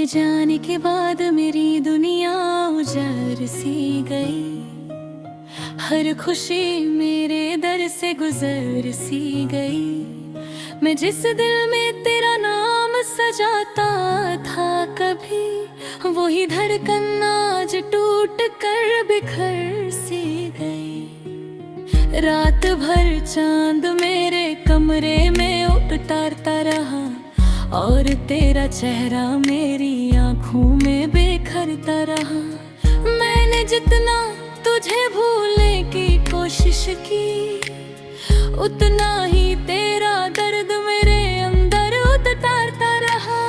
जाने के बाद मेरी दुनिया उजड़ सी गई। हर खुशी मेरे दर से गुजर सी गई। मैं जिस दिल में तेरा नाम सजाता था कभी, वही धड़कन आज टूट कर बिखर सी गई। रात भर चांद मेरे कमरे में उतारता रहा, और तेरा चेहरा मेरी आँखों में बिखरता रहा। मैंने जितना तुझे भूलने की कोशिश की, उतना ही तेरा दर्द मेरे अंदर उतारता रहा।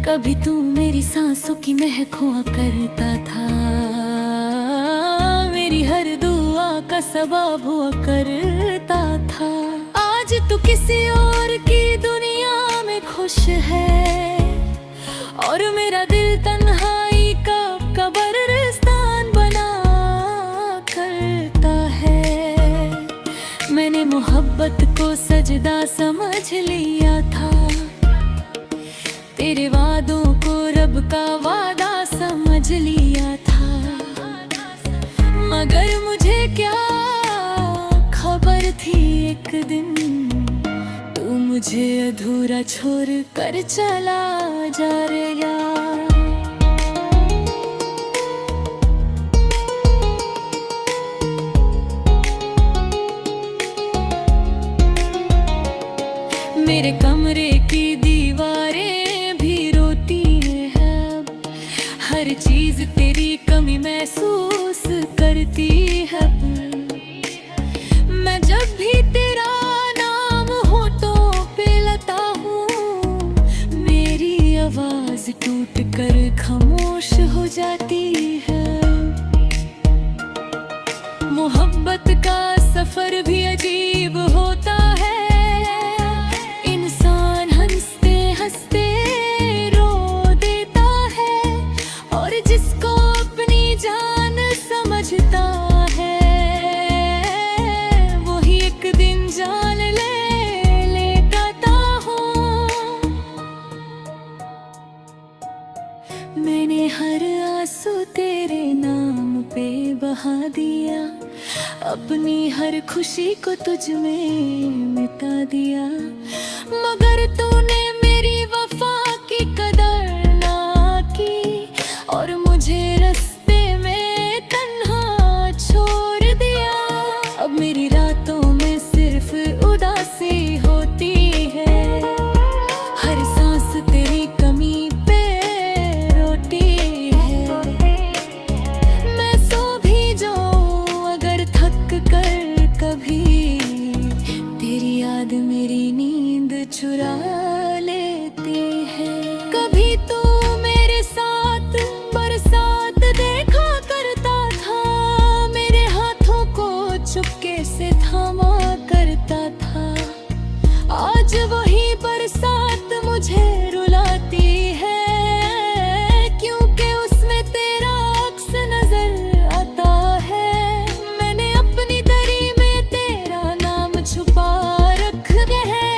कभी तू मेरी सांसों की महक हुआ करता था, मेरी हर दुआ का सबब हुआ करता था। आज तू किसी और की दुनिया में खुश है, और मेरा दिल तन्हाई का कब्रिस्तान बना करता है। मैंने मोहब्बत को सजदा समझ लिया था, तेरे वादों को रब का वादा समझ लिया था। मगर मुझे क्या खबर थी एक दिन तू मुझे अधूरा छोड़ कर चला जाएगा। मेरे कमरे की दीवारें भी रोती हैं अब, हर चीज तेरी कमी महसूस करती है। मैं जब भी तेरा नाम होठों पे लेता हूँ, मेरी आवाज टूट कर खामोश हो जाती है। मोहब्बत का सफर भी अजीब होता है, इंसान हंसते हंसते रो देता है, और जिसको अपनी जान समझता है वही एक दिन जान लेता हूँ। मैंने हर आंसू तेरे नाम पे बहा दिया, अपनी हर खुशी को तुझ में मिटा दिया। मगर तूने मेरी वफा की कदर ना की, और मुझे रास्ते में तन्हा छोड़ दिया। अब मेरी रातों में सिर्फ उदासी होती है, हर सांस तेरी कमी पे रोती है। मैं सो भी जाऊं अगर थक कर कभी, तेरी याद मेरी नींद चुरा लेती है। कभी तू मेरे साथ बरसात देखा करता था, मेरे हाथों को चुपके से थामा करता था। आज वही बरसात मुझे रुलाती है, क्योंकि उसमें तेरा अक्स नजर आता है। मैंने अपनी दरी में तेरा नाम छुपा रखा है,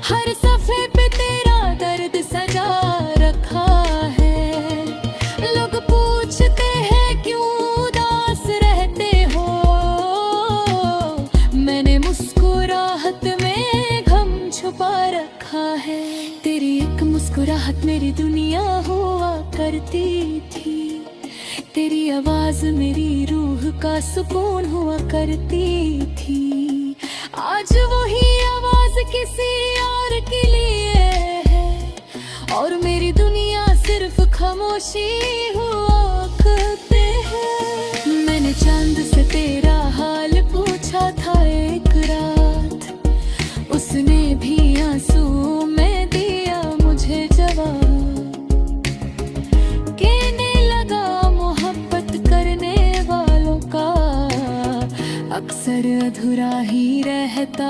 हर सफ़े पे तेरा दर्द सजा रखा है। लोग पूछते हैं क्यों उदास रहते हो, मैंने मुस्कुराहट में गम छुपा रखा है। तेरी एक मुस्कुराहट मेरी दुनिया हुआ करती थी, तेरी आवाज मेरी रूह का सुकून हुआ करती थी। आज वही आवाज किसी और के लिए है, और मेरी दुनिया सिर्फ खामोशी हुआ करते हैं। मैंने चांद से तेरा हाल पूछा था एक रात, उसने भी आंसू में दिया मुझे जवाब। कहने लगा मोहब्बत करने वालों का अक्सर अधूरा ही रहता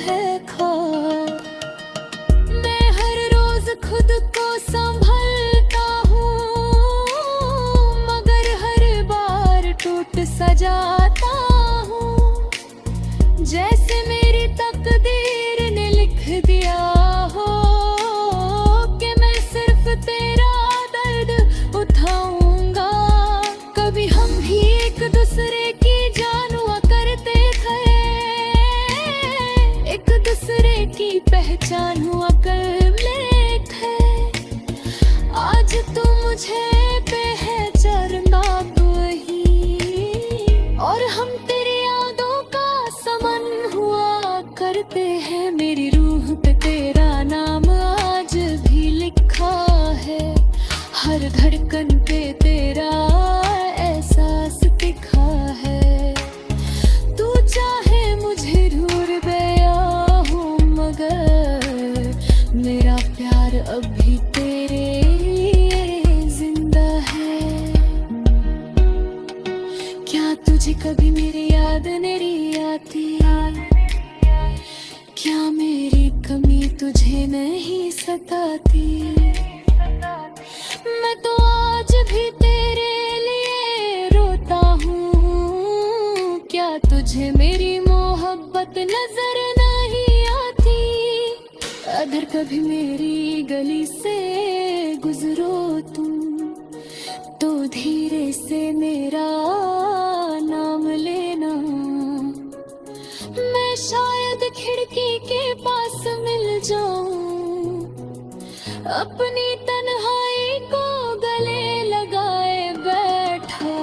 है ख्वाब। मैं हर रोज खुद को संभलता हूँ, मगर हर बार टूट सा जाता हूँ। जैसे मेरी तकदीर ने लिख दिया हो, पहचान हुआ कर लेट है। आज तू मुझे पे है चरना वही, और हम तेरी यादों का समन हुआ करते हैं। मेरी रूह पे तेरा नाम आज भी लिखा है, हर धड़कन पे तेरा एहसास दिखा है। तू चाहे मुझे दूर गया हूँ, मगर मेरा प्यार अभी तेरे लिए जिंदा है। क्या तुझे कभी मेरी याद नहीं आती? क्या मेरी कमी तुझे नहीं सताती? मैं तो आज भी तेरे लिए रोता हूँ। क्या तुझे मेरी मोहब्बत नजर नहीं आती? अगर कभी मेरी गली से गुजरो तुम, तो धीरे से मेरा नाम लेना। मैं शायद खिड़की के पास मिल जाऊं, अपनी तन्हाई को गले लगाए बैठा।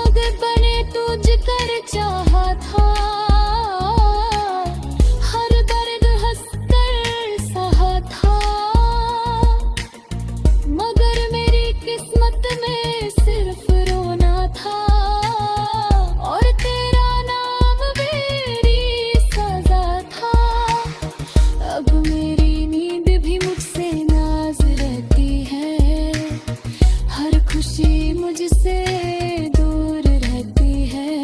अगर बने तुझ कर चाहा था, हर दर्द हंसकर सहा था। मगर मेरी किस्मत में सिर्फ रोना था, और तेरा नाम मेरी सजा था। अब मेरी नींद भी मुझसे नाज रहती है, हर खुशी मुझसे दूर रहती है।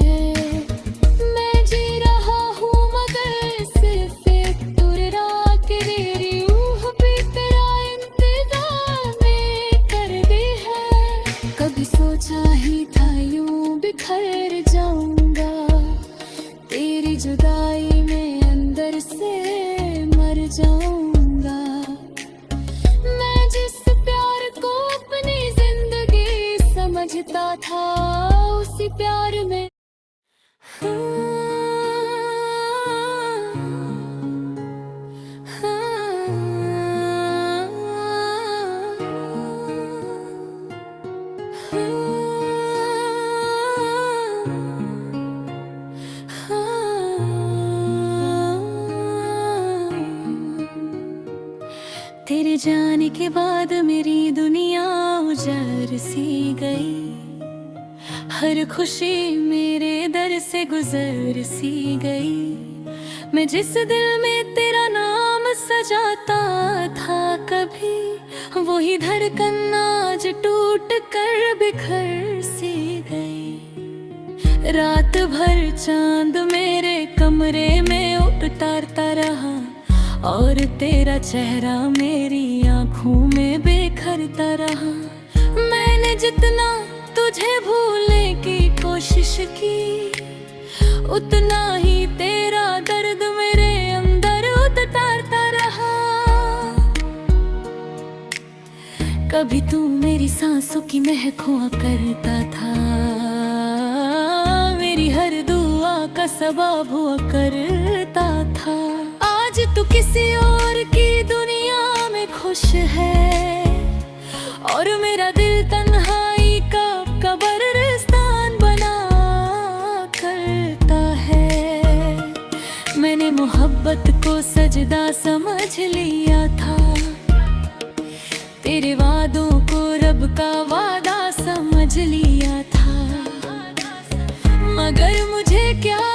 मैं जी रहा हूँ मगर सिर्फ एक तुर्रा के, मेरी रूह भी तेरा इंतजार में कर दी है। कभी सोचा ही था यूं बिखर जाऊंगा, तेरी जुदाई में अंदर से मर जाऊंगा। मैं जिस प्यार को अपनी जिंदगी समझता था, उसी प्यार में तेरे जाने के बाद मेरी दुनिया उजड़ सी गई। हर खुशी मेरे दर से गुजर सी गई। मैं जिस दिल में तेरा नाम सजाता था कभी, वही धड़कन आज टूट कर बिखर सी गई। रात भर चांद मेरे कमरे में उतारता रहा, और तेरा चेहरा मेरी आँखों में बिखरता रहा। मैंने जितना तुझे भूलने की कोशिश की, उतना ही तेरा दर्द मेरे अंदर उतारता रहा। कभी तू मेरी सांसों की महक हुआ करता था, मेरी हर दुआ का सबब हुआ करता था। आज तू किसी और की दुनिया में खुश है, और मेरा दिल तन्हाई का कब्रिस्तान बना करता है। मैंने मोहब्बत को सजदा समझ लिया था, तेरे वादों को रब का वादा समझ लिया था। मगर मुझे क्या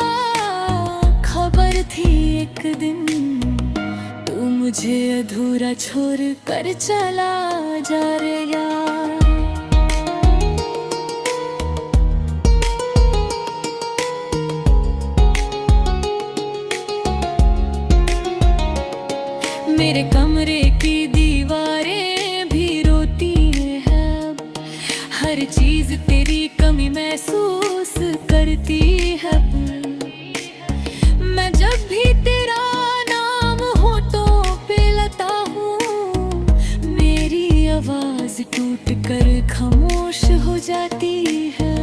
खबर थी एक दिन तू मुझे अधूरा छोड़ कर चला जाएगा। मेरे कमरे की दीवारें भी रोती हैं, हर चीज तेरी कमी महसूस करती है। मैं जब भी तेरा नाम होठों पे लेता हूँ, मेरी आवाज टूट कर खामोश हो जाती है।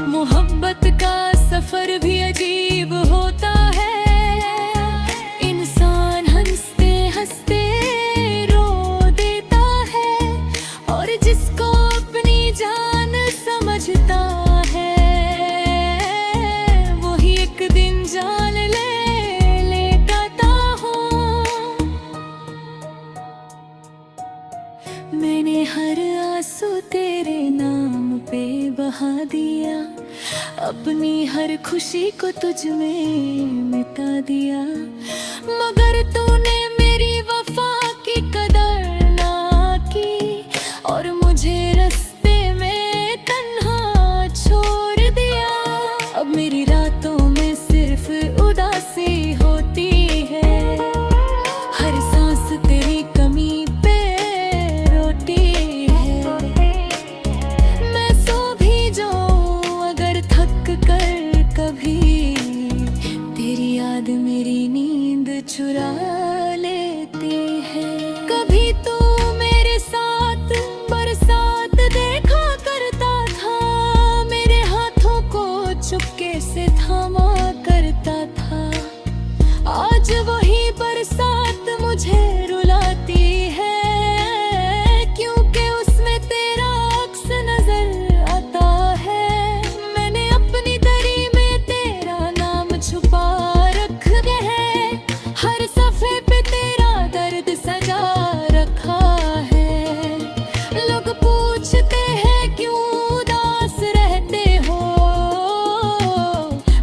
मोहब्बत का सफर भी अजीब होता है, दिया, अपनी हर खुशी को तुझ में मिटा दिया। मगर तूने मेरी वफा की कदर ना की और मुझे रास्ते में तन्हा छोड़ दिया। अब मेरी रातों में सिर्फ उदासी होती है, हर सांस तेरी कमी पे रोती है। मैं सो भी जाऊं अगर थक कर कभी, तेरी याद मेरी नींद चुरा लेती है। कभी तू मेरे साथ बरसात देखा करता था, मेरे हाथों को चुपके से थामा करता था। आज वही बरसात मुझे रुलाती है, क्योंकि उसमें तेरा अक्स नजर आता है। मैंने अपनी दरी में तेरा नाम छुपा रखा है, हर सफ़े पे तेरा दर्द सजा रखा है। लोग पूछते हैं क्यों उदास रहते हो,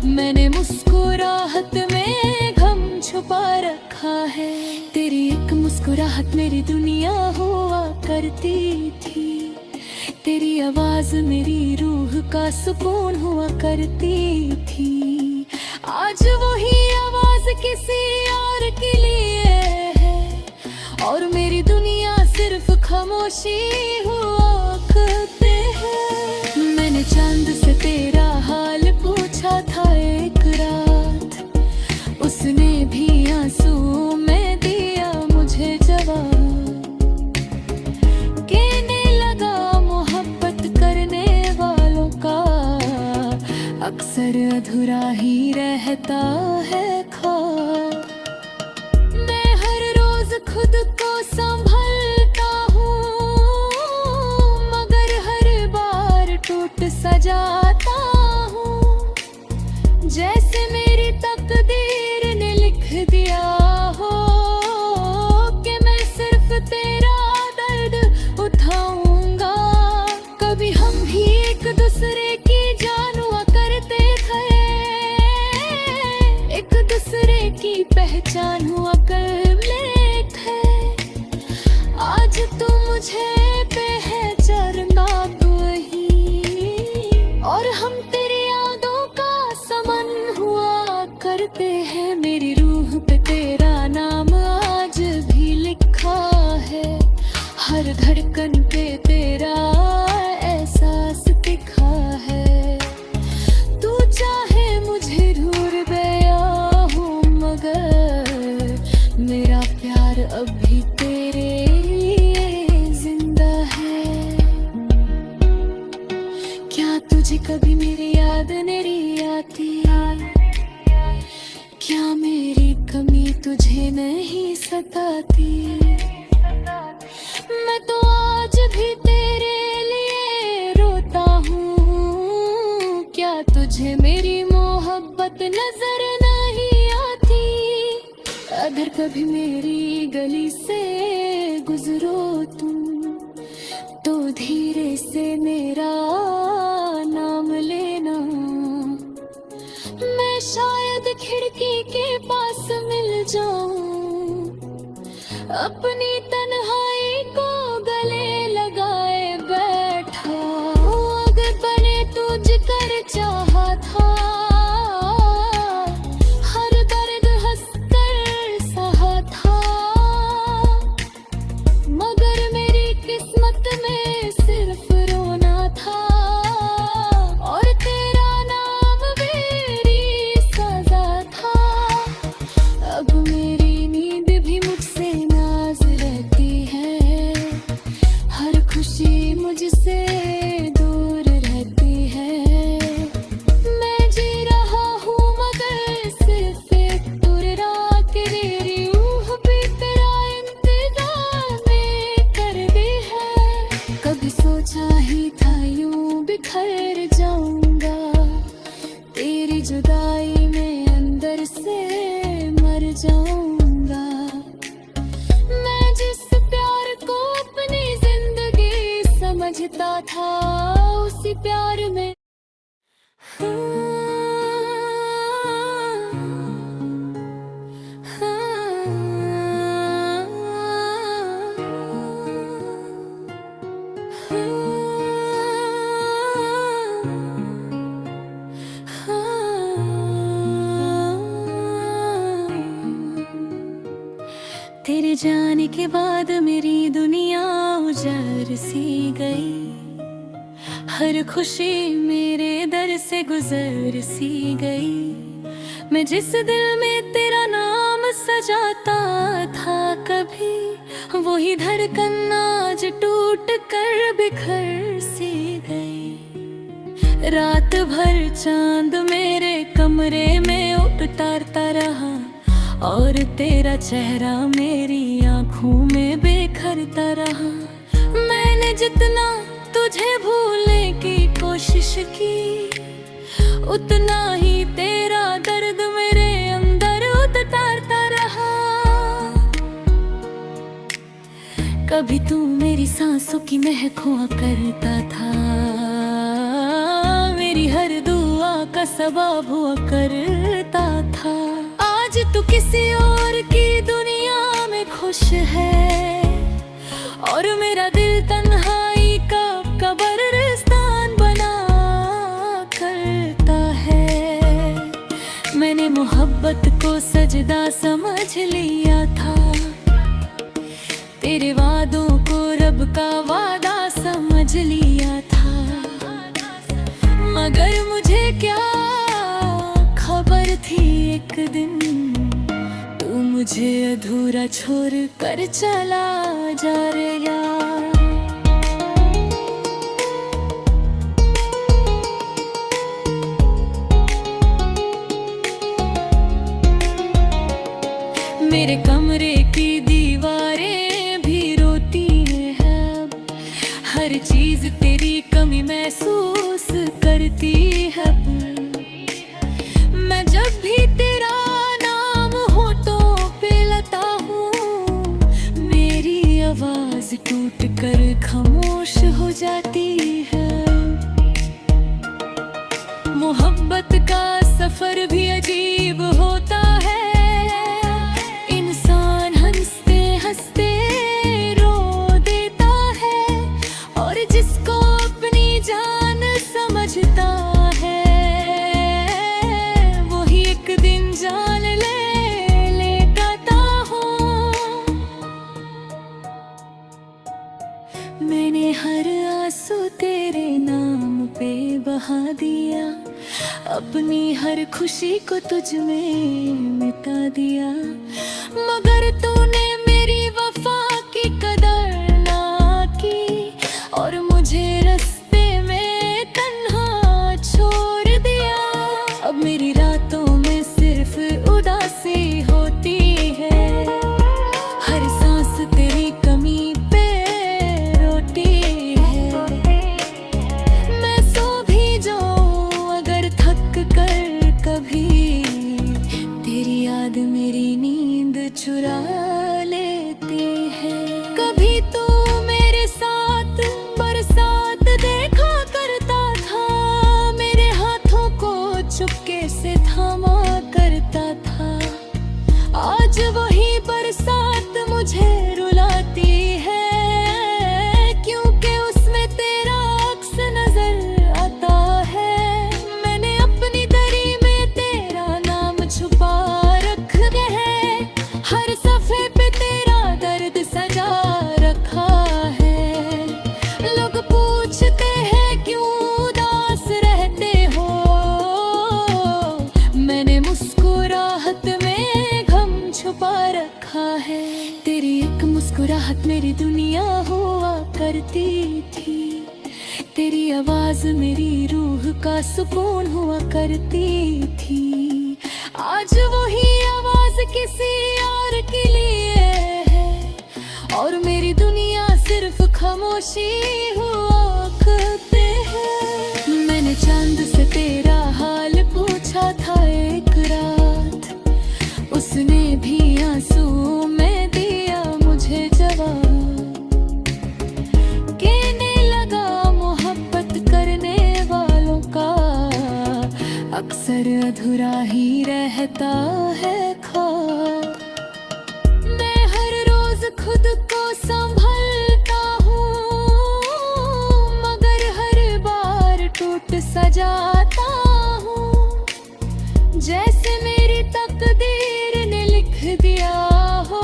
मैंने मुस्कुराहट में गम छुपा रखा है। तेरी एक मुस्कुराहट मेरी दुनिया हुआ करती थी, तेरी आवाज मेरी रूह का सुकून हुआ करती थी। आज वही आवाज किसी और के लिए है और मेरी दुनिया सिर्फ खामोशी हुआ करते हैं। मैंने चांद से तेरा हाल पूछा था एक रात, उसने भी आंसू में दिया मुझे जवाब। कहने लगा मोहब्बत करने वालों का अक्सर अधूरा ही रहता है ख्वाब। मैं हर रोज खुद को संभलता हूँ, मगर हर बार टूट सा जाता हूँ। जैसे मेरी तकदीर ने लिख दिया हो कि मैं सिर्फ तेरा दर्द उठाऊंगा। कभी हम भी एक दूसरे की जान हुआ करते थे, एक दूसरे की पहचान हुआ करते थे। आज तू मुझे पहचानना वही, और हम तेरी यादों का समन हुआ करते हैं। मेरी रूह पे तेरा नाम आज भी लिखा है, हर धड़कन पे तेरा एहसास दिखा है। तू चाहे मुझे दूर गया हूँ, मगर मेरा प्यार अब भी तेरे लिए जिंदा है। क्या तुझे कभी मेरी याद नहीं आती? क्या मेरी कमी तुझे नहीं सताती? मैं तो आज भी तेरे लिए रोता हूँ। क्या तुझे मेरी मोहब्बत नजर नहीं आती? अगर कभी मेरी गली से गुजरो तुम, तो धीरे से मेरा नाम लेना। मैं शायद खिड़की के पास मिल जाऊं, अपनी तन्हाई को गले लगाए बैठा। अगर बने तुझ कर चाहा था, हर दर्द हंसकर सहा था। मगर मेरी किस्मत में सिर्फ रोना था, और तेरा नाम मेरी सजा था। अब मेरी नींद भी मुझसे नाज रहती है, हर खुशी मुझसे दूर रहती है। मैं जी रहा हूँ मगर सिर्फ एक दूर रात, मेरी रूह भी तेरा इंतजार में कर दी है। कभी सोचा ही था यूं बिखर जाऊंगा, तेरी जुदाई में अंदर से मर जाऊंगा। मैं जिस प्यार को अपनी जिंदगी समझता था, उसी प्यार में जाने के बाद मेरी दुनिया उजड़ सी गई। हर खुशी मेरे दर से गुजर सी गई। मैं जिस दिल में तेरा नाम सजाता था कभी, वही धड़कन आज टूट कर बिखर सी गई। रात भर चांद मेरे कमरे में उतारता रहा, और तेरा चेहरा मेरी आंखों में बिखरता रहा। मैंने जितना तुझे भूलने की कोशिश की, उतना ही तेरा दर्द मेरे अंदर उतारता रहा। कभी तू मेरी सांसों की महक हुआ करता था, मेरी हर दुआ का सबब हुआ करता था। आज तू किसी और की दुनिया में खुश है, और मेरा दिल तन्हाई का कब्रिस्तान बना करता है। मैंने मोहब्बत को सजदा समझ लिया था, तेरे वादों को रब का वादा समझ लिया था। मगर मुझे क्या खबर थी एक दिन तू मुझे अधूरा छोड़ कर चला जा रे यार। मेरे कमरे की दीवारें भी रोती हैं, हर चीज तेरी कमी महसूस करती है। मैं जब भी तेरा नाम होठों पे लेता हूँ, मेरी आवाज टूट कर खामोश हो जाती है। मोहब्बत का सफर भी अजीब होता है, इंसान हंसते हंसते रो देता है, और जिसको अपनी जान समझता है, वही एक दिन जान लेता हूँ। मैंने हर आंसू तेरे नाम पे बहा दिया, अपनी हर खुशी को तुझ में मिटा दिया। मगर तूने मेरी वफा की कदर ना की, और मुझे रास्ते में तन्हा छोड़ दिया। अब मेरी रातों में सिर्फ उदासी होती है, हर सांस तेरी कमी पे रोती है। मैं सो भी जाऊं अगर थक कर कभी, तेरी याद मेरी नींद चुरा लेती है। कभी तू मेरे साथ बरसात देखा करता था, मेरे हाथों को चुपके से थामा करता था। आज वही बरसात मुझे रुलाती है, क्योंकि उसमें तेरा अक्स नजर आता है। मैंने अपनी दरी में तेरा नाम छुपा रखा है, हर सफ़े पे तेरा दर्द सजा रखा है। लोग पूछते हैं क्यों उदास रहते हो, मैंने मुस्कुराहट में गम छुपा रखा है। तेरी एक मुस्कुराहट मेरी दुनिया हुआ करती थी, तेरी आवाज मेरी रूह का सुकून हुआ करती थी। आज वही आवाज किसी और के लिए है, और मेरी दुनिया सिर्फ खामोशी हुआ करते हैं। मैंने चांद से तेरा हाल पूछा था एक रात, उसने भी आंसू में दिया मुझे जवाब। कहने लगा मोहब्बत करने वालों का अक्सर अधूरा ही रहता है ख्वाब। मैं हर रोज खुद को संभलता हूँ, मगर हर बार टूट सा जाता हूँ। जैसे मेरी तकदीर ने लिख दिया हो,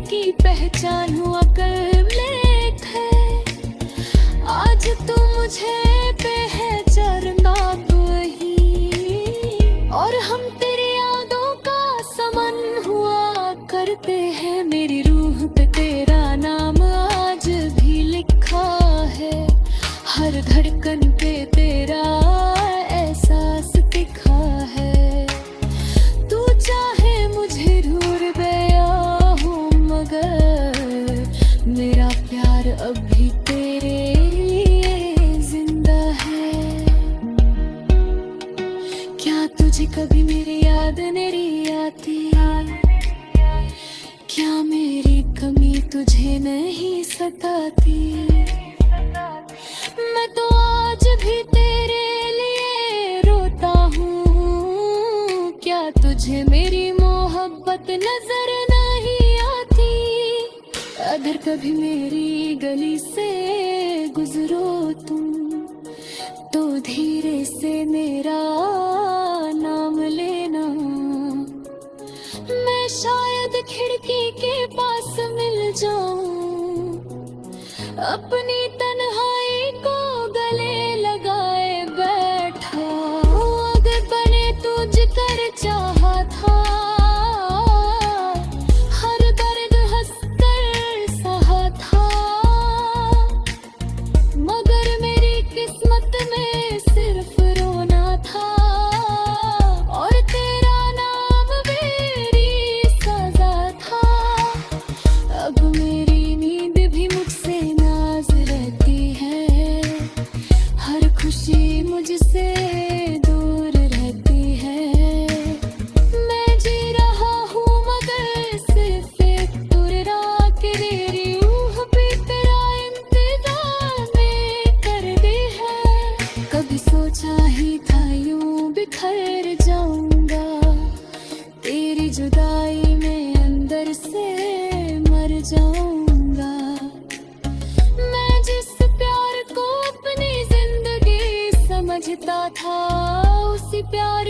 की पहचान हुआ कर लेट है। आज तू मुझे पे है चरना वही, और हम तेरी यादों का समन हुआ करते हैं। मेरी रूह पे तेरा नाम आज भी लिखा है, हर धड़कन पे तेरा एहसास दिखा है। तू चाहे मुझे दूर गया हूँ, मगर मेरा प्यार अब भी तेरे लिए जिंदा है। क्या तुझे कभी मेरी याद नहीं आती? क्या मेरी कमी तुझे नहीं सताती? मैं तो आज भी तेरे लिए रोता हूँ। क्या तुझे मेरी मोहब्बत नजर नहीं आती? अगर कभी मेरी गली से गुजरो तुम, तो धीरे से मेरा नाम लेना। मैं शायद खिड़की के पास मिल जाऊं, अपनी तन्हाई को गले लगाए बैठा। अगर बने तुझ कर चाहा था, हर दर्द हंसकर सहा था। मगर मेरी किस्मत में सिर्फ रोना था, और तेरा नाम मेरी सजा था। अब मेरी नींद भी मुझसे नाज रहती है, हर खुशी मुझसे दूर रहती है। मैं जी रहा हूँ मगर सिर्फ एक तुर्रा के, तेरी रूह भी तेरा इंतजार में कर दी है। कभी सोचा ही था यूं बिखर जाऊंगा, तेरी जुदाई में अंदर से मर जाऊंगा। मैं जिस प्यार को अपनी जिंदगी समझता था, उसी प्यार